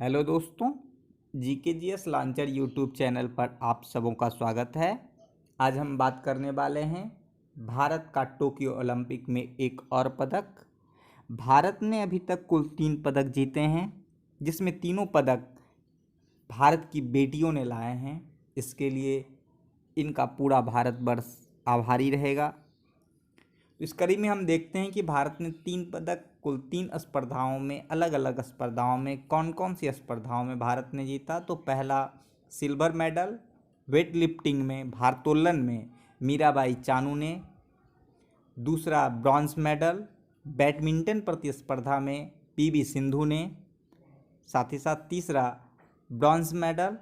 Hello दोस्तों, GKGS launcher YouTube channel पर आप सबों का स्वागत है। आज हम बात करने वाले हैं भारत का टोक्यो ओलंपिक में एक और पदक। भारत ने अभी तक कुल 3 पदक जीते हैं, जिसमें तीनों पदक भारत की बेटियों ने लाए हैं। इसके लिए इनका पूरा भारतवर्ष आभारी रहेगा। इस कड़ी में हम देखते हैं कि भारत ने 3 पदक कुल 3 स्पर्धाओं में, अलग अलग स्पर्धाओं में, कौन कौन सी स्पर्धाओं में भारत ने जीता। तो पहला सिल्वर मेडल वेट लिफ्टिंग में, भारोत्तोलन में मीराबाई चानू ने। दूसरा ब्रॉन्ज मेडल बैडमिंटन प्रतिस्पर्धा में PV सिंधु ने। साथ ही साथ तीसरा ब्रॉन्ज मेडल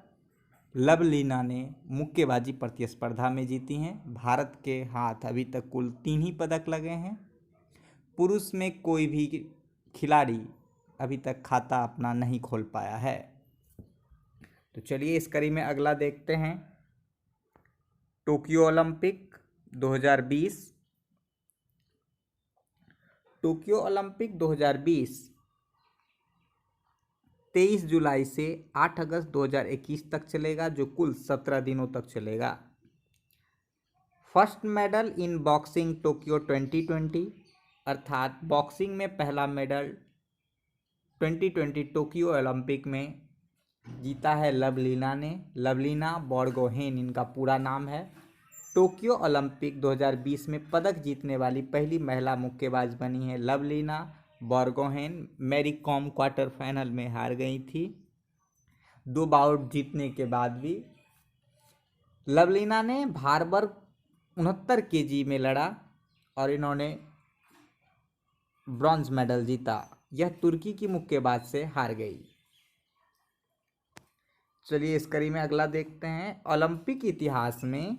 लवलीना ने मुक्केबाजी प्रतिस्पर्धा में जीती हैं। भारत के हाथ अभी तक कुल 3 ही पदक लगे हैं। पुरुष में कोई भी खिलाड़ी अभी तक खाता अपना नहीं खोल पाया है। तो चलिए इस कड़ी में अगला देखते हैं। Tokyo Olympic 2020। टोक्यो ओलंपिक 2020 23 जुलाई से 8 अगस्त 2021 तक चलेगा, जो कुल 17 दिनों तक चलेगा। First medal in boxing Tokyo 2020, अर्थात बॉक्सिंग में पहला मेडल 2020 टोक्यो ओलंपिक में जीता है लवलीना ने। लवलीना बोरगोहेन इनका पूरा नाम है। टोक्यो ओलंपिक 2020 में पदक जीतने वाली पहली महिला मुक्केबाज बनी है लवलीना बोरगोहेन। मैरी कॉम क्वार्टर फाइनल में हार गई थी। 2 बाउट जीतने के बाद भी लवलीना ने भार वर्ग 69 kg में लड़ा और इन्होंने ब्रॉन्ज मेडल जीता। यह तुर्की की मुक्केबाज से हार गई। चलिए इस कड़ी में अगला देखते हैं। ओलंपिक इतिहास में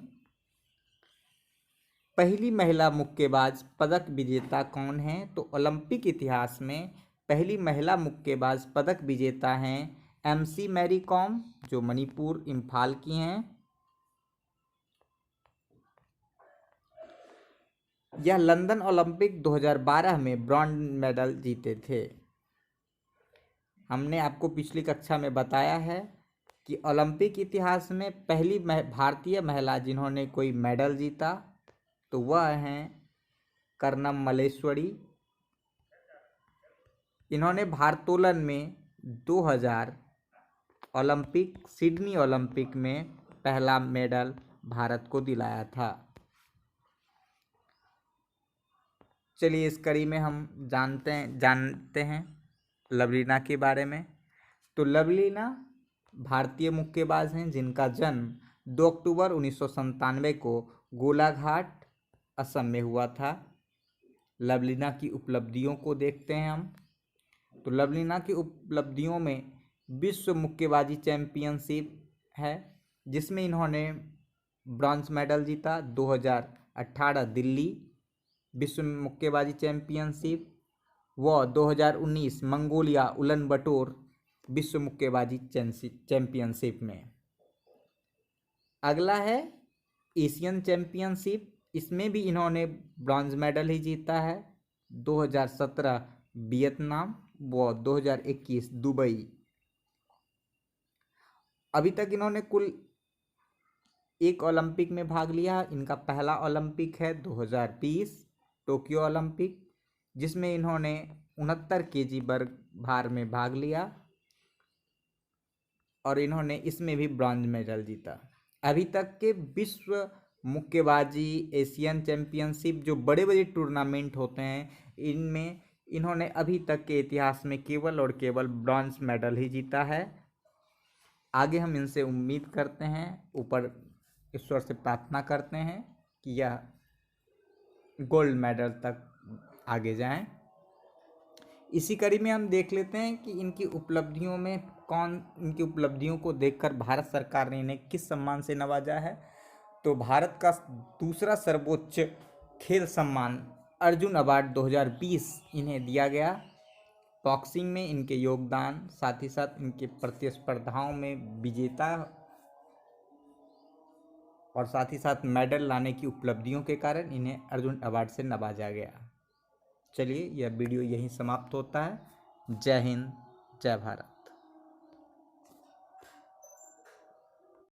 पहली महिला मुक्केबाज पदक विजेता कौन है? तो ओलंपिक इतिहास में पहली महिला मुक्केबाज पदक विजेता हैं MC मैरी कॉम, जो मणिपुर इम्फाल की हैं। यह लंदन ओलंपिक 2012 में ब्रॉन्ज मेडल जीते थे। हमने आपको पिछली कक्षा में बताया है कि ओलंपिक इतिहास में पहली भारतीय महिला जिन्होंने कोई मेडल जीता तो वह हैं कर्नम मल्लेश्वरी। इन्होंने भारोत्तोलन में 2000 ओलंपिक सिडनी ओलंपिक में पहला मेडल भारत को दिलाया था। चलिए इस कड़ी में हम जानते हैं लवलीना के बारे में। तो लवलीना भारतीय मुक्केबाज हैं जिनका जन्म 2 अक्टूबर 1997 को गोलाघाट असम में हुआ था। लवलीना की उपलब्धियों को देखते हैं हम। तो लवलीना की उपलब्धियों में विश्व मुक्केबाजी चैंपियनशिप है, जिसमें इन्होंने ब्रॉन्ज मेडल जीता। 2018 दिल्ली विश्व मुक्केबाजी चैंपियनशिप व 2019 मंगोलिया उलन बटोर विश्व मुक्केबाजी चैंपियनशिप में। अगला है एशियन चैंपियनशिप। इसमें भी इन्होंने ब्रॉन्ज मेडल ही जीता है। 2017 वियतनाम व 2021 दुबई। अभी तक इन्होंने कुल 1 ओलंपिक में भाग लिया। इनका पहला ओलंपिक है 2020 टोक्यो ओलंपिक, जिसमें इन्होंने 69 kg वर्ग भार में भाग लिया और इन्होंने इसमें भी ब्रॉन्ज मेडल जीता। अभी तक के विश्व मुक्केबाजी एशियन चैंपियनशिप, जो बड़े बड़े टूर्नामेंट होते हैं, इनमें इन्होंने अभी तक के इतिहास में केवल और केवल ब्रॉन्ज मेडल ही जीता है। आगे हम इनसे उम्मीद करते हैं, ऊपर ईश्वर से प्रार्थना करते हैं कि यह गोल्ड मेडल तक आगे जाएं। इसी कड़ी में हम देख लेते हैं कि इनकी उपलब्धियों को देखकर भारत सरकार ने इन्हें किस सम्मान से नवाजा है। तो भारत का दूसरा सर्वोच्च खेल सम्मान अर्जुन अवार्ड 2020 इन्हें दिया गया। बॉक्सिंग में इनके योगदान, साथ ही साथ इनके प्रतिस्पर्धाओं में विजेता और साथ ही साथ मेडल लाने की उपलब्धियों के कारण इन्हें अर्जुन अवार्ड से नवाजा गया। चलिए यह वीडियो यहीं समाप्त होता है। जय हिंद, जय भारत।